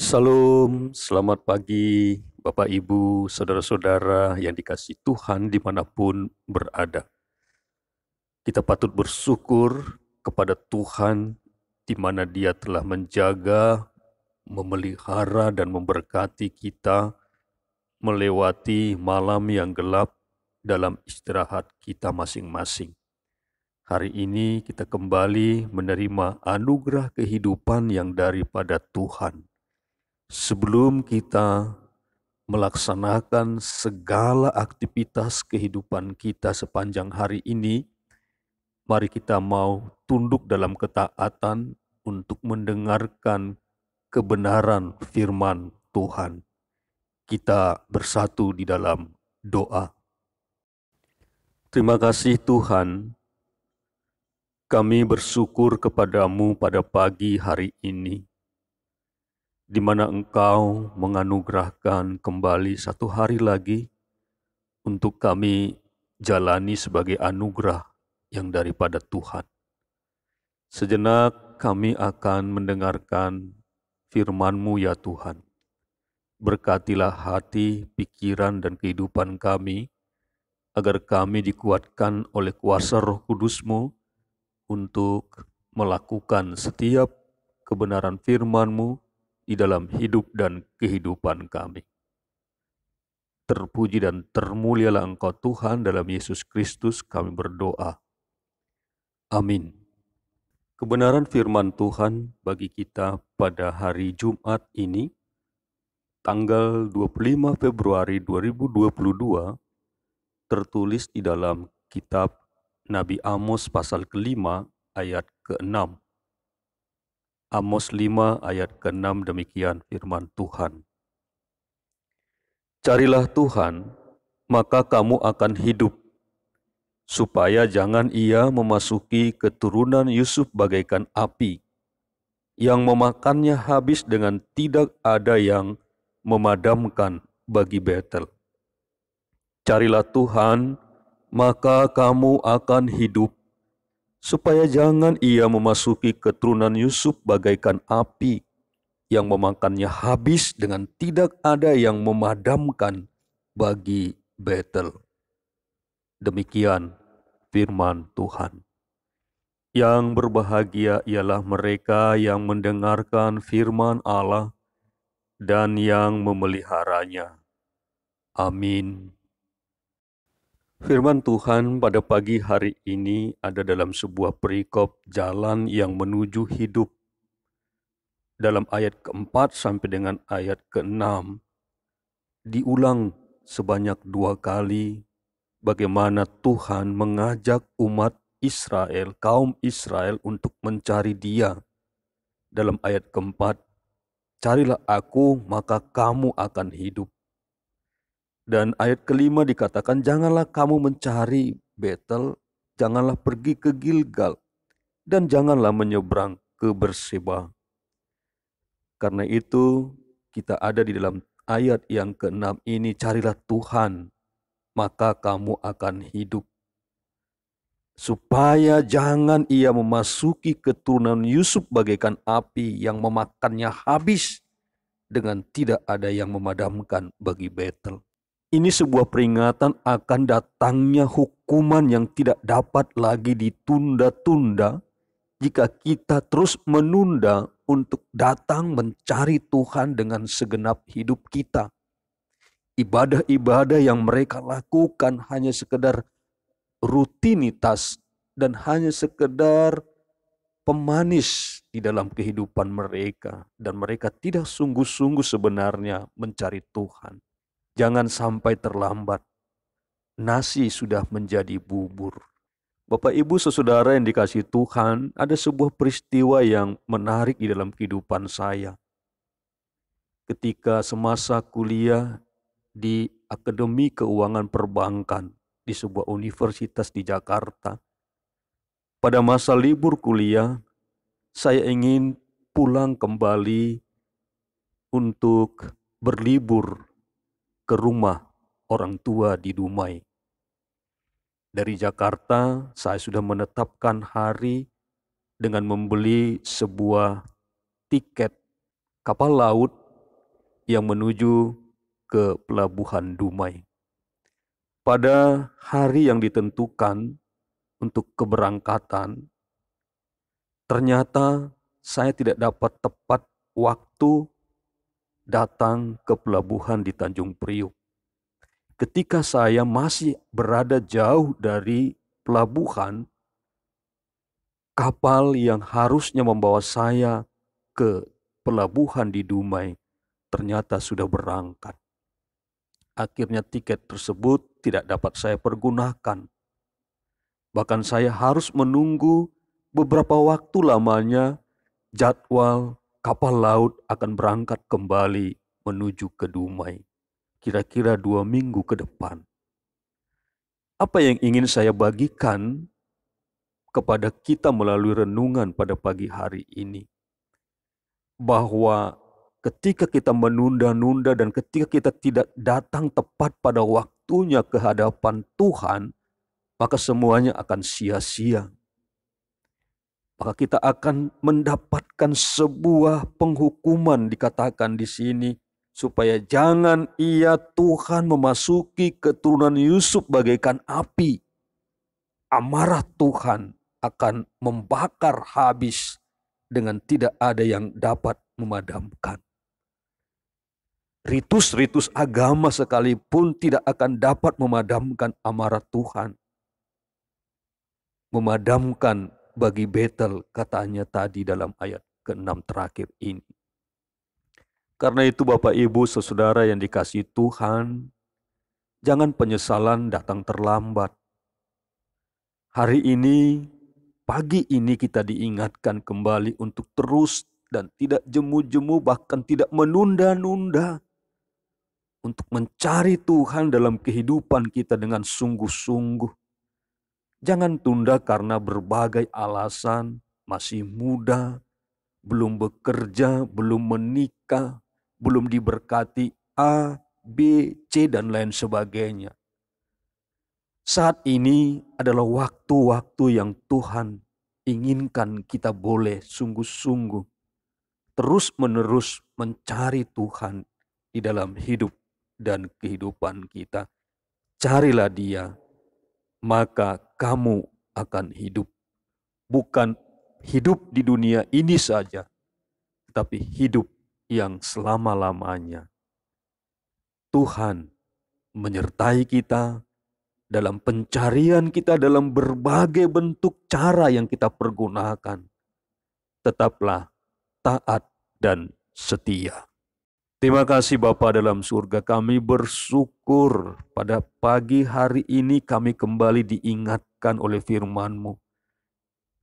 Salam, selamat pagi Bapak Ibu, saudara-saudara yang dikasihi Tuhan dimanapun berada. Kita patut bersyukur kepada Tuhan di mana Dia telah menjaga, memelihara dan memberkati kita melewati malam yang gelap dalam istirahat kita masing-masing. Hari ini kita kembali menerima anugerah kehidupan yang daripada Tuhan. Sebelum kita melaksanakan segala aktivitas kehidupan kita sepanjang hari ini, mari kita mau tunduk dalam ketaatan untuk mendengarkan kebenaran firman Tuhan. Kita bersatu di dalam doa. Terima kasih Tuhan, kami bersyukur kepadamu pada pagi hari ini, di mana Engkau menganugerahkan kembali satu hari lagi untuk kami jalani sebagai anugerah yang daripada Tuhan. Sejenak kami akan mendengarkan firman-Mu ya Tuhan. Berkatilah hati, pikiran, dan kehidupan kami, agar kami dikuatkan oleh kuasa Roh Kudus-Mu untuk melakukan setiap kebenaran firman-Mu di dalam hidup dan kehidupan kami. Terpuji dan termulialah Engkau Tuhan, dalam Yesus Kristus kami berdoa. Amin. Kebenaran firman Tuhan bagi kita pada hari Jumat ini, tanggal 25 Februari 2022, tertulis di dalam kitab Nabi Amos pasal ke-5 ayat ke-6. Amos 5 ayat ke-6 demikian firman Tuhan. Carilah Tuhan, maka kamu akan hidup, supaya jangan Ia memasuki keturunan Yusuf bagaikan api, yang memakannya habis dengan tidak ada yang memadamkan bagi Betel. Carilah Tuhan, maka kamu akan hidup, supaya jangan Ia memasuki keturunan Yusuf bagaikan api, yang memakannya habis dengan tidak ada yang memadamkan bagi Betel. Demikian firman Tuhan. Yang berbahagia ialah mereka yang mendengarkan firman Allah dan yang memeliharanya. Amin. Firman Tuhan pada pagi hari ini ada dalam sebuah perikop jalan yang menuju hidup. Dalam ayat ke-4 sampai dengan ayat ke-6 diulang sebanyak 2 kali bagaimana Tuhan mengajak umat Israel, kaum Israel untuk mencari Dia. Dalam ayat ke-4, carilah aku maka kamu akan hidup. Dan ayat ke-5 dikatakan, janganlah kamu mencari Betel, janganlah pergi ke Gilgal, dan janganlah menyeberang ke Berseba. Karena itu kita ada di dalam ayat yang ke-6 ini, carilah Tuhan, maka kamu akan hidup. Supaya jangan Ia memasuki keturunan Yusuf bagaikan api yang memakannya habis dengan tidak ada yang memadamkan bagi Betel. Ini sebuah peringatan akan datangnya hukuman yang tidak dapat lagi ditunda-tunda jika kita terus menunda untuk datang mencari Tuhan dengan segenap hidup kita. Ibadah-ibadah yang mereka lakukan hanya sekedar rutinitas dan hanya sekedar pemanis di dalam kehidupan mereka, dan mereka tidak sungguh-sungguh sebenarnya mencari Tuhan. Jangan sampai terlambat, nasi sudah menjadi bubur. Bapak Ibu saudara yang dikasihi Tuhan, ada sebuah peristiwa yang menarik di dalam kehidupan saya. Ketika semasa kuliah di Akademi Keuangan Perbankan di sebuah universitas di Jakarta, pada masa libur kuliah, saya ingin pulang kembali untuk berlibur ke rumah orang tua di Dumai. Dari Jakarta, saya sudah menetapkan hari dengan membeli sebuah tiket kapal laut yang menuju ke pelabuhan Dumai. Pada hari yang ditentukan untuk keberangkatan, ternyata saya tidak dapat tepat waktu datang ke pelabuhan di Tanjung Priuk. Ketika saya masih berada jauh dari pelabuhan, kapal yang harusnya membawa saya ke pelabuhan di Dumai ternyata sudah berangkat. Akhirnya tiket tersebut tidak dapat saya pergunakan. Bahkan saya harus menunggu beberapa waktu lamanya jadwal kapal laut akan berangkat kembali menuju ke Dumai. Kira-kira 2 minggu ke depan. Apa yang ingin saya bagikan kepada kita melalui renungan pada pagi hari ini? Bahwa ketika kita menunda-nunda dan ketika kita tidak datang tepat pada waktunya ke hadapan Tuhan, maka semuanya akan sia-sia. Maka kita akan mendapatkan sebuah penghukuman, dikatakan di sini, supaya jangan ia Tuhan memasuki keturunan Yusuf bagaikan api. Amarah Tuhan akan membakar habis dengan tidak ada yang dapat memadamkan. Ritus-ritus agama sekalipun tidak akan dapat memadamkan amarah Tuhan. Memadamkan bagi Betel, katanya tadi dalam ayat ke-6 terakhir ini. Karena itu Bapak Ibu Saudara yang dikasihi Tuhan, jangan penyesalan datang terlambat. Hari ini, pagi ini kita diingatkan kembali untuk terus dan tidak jemu-jemu, bahkan tidak menunda-nunda untuk mencari Tuhan dalam kehidupan kita dengan sungguh-sungguh. Jangan tunda karena berbagai alasan, masih muda, belum bekerja, belum menikah, belum diberkati A, B, C, dan lain sebagainya. Saat ini adalah waktu-waktu yang Tuhan inginkan kita boleh sungguh-sungguh terus-menerus mencari Tuhan di dalam hidup dan kehidupan kita. Carilah Dia, maka kamu akan hidup. Bukan hidup di dunia ini saja, tetapi hidup yang selama-lamanya. Tuhan menyertai kita dalam pencarian kita dalam berbagai bentuk cara yang kita pergunakan. Tetaplah taat dan setia. Terima kasih Bapa dalam surga, kami bersyukur pada pagi hari ini kami kembali diingatkan oleh firman-Mu.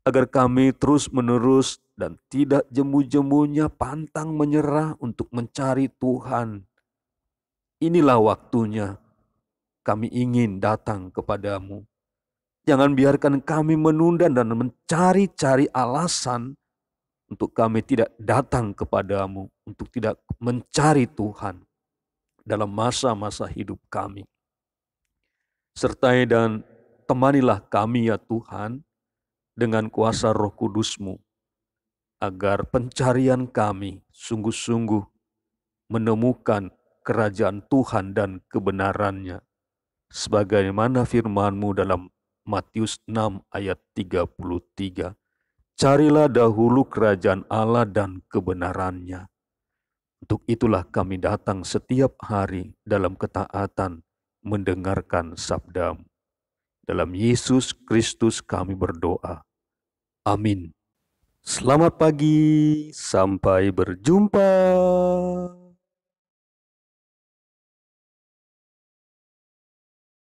Agar kami terus-menerus dan tidak jemu-jemunya pantang menyerah untuk mencari Tuhan. Inilah waktunya kami ingin datang kepadamu. Jangan biarkan kami menunda dan mencari-cari alasan untuk kami tidak datang kepadamu, untuk tidak mencari Tuhan dalam masa-masa hidup kami. Sertai dan temanilah kami ya Tuhan dengan kuasa Roh Kudus-Mu, agar pencarian kami sungguh-sungguh menemukan kerajaan Tuhan dan kebenarannya. Sebagaimana firman-Mu dalam Matius 6 ayat 33. Carilah dahulu kerajaan Allah dan kebenarannya. Untuk itulah kami datang setiap hari dalam ketaatan mendengarkan sabda-Mu. Dalam Yesus Kristus kami berdoa. Amin. Selamat pagi, sampai berjumpa.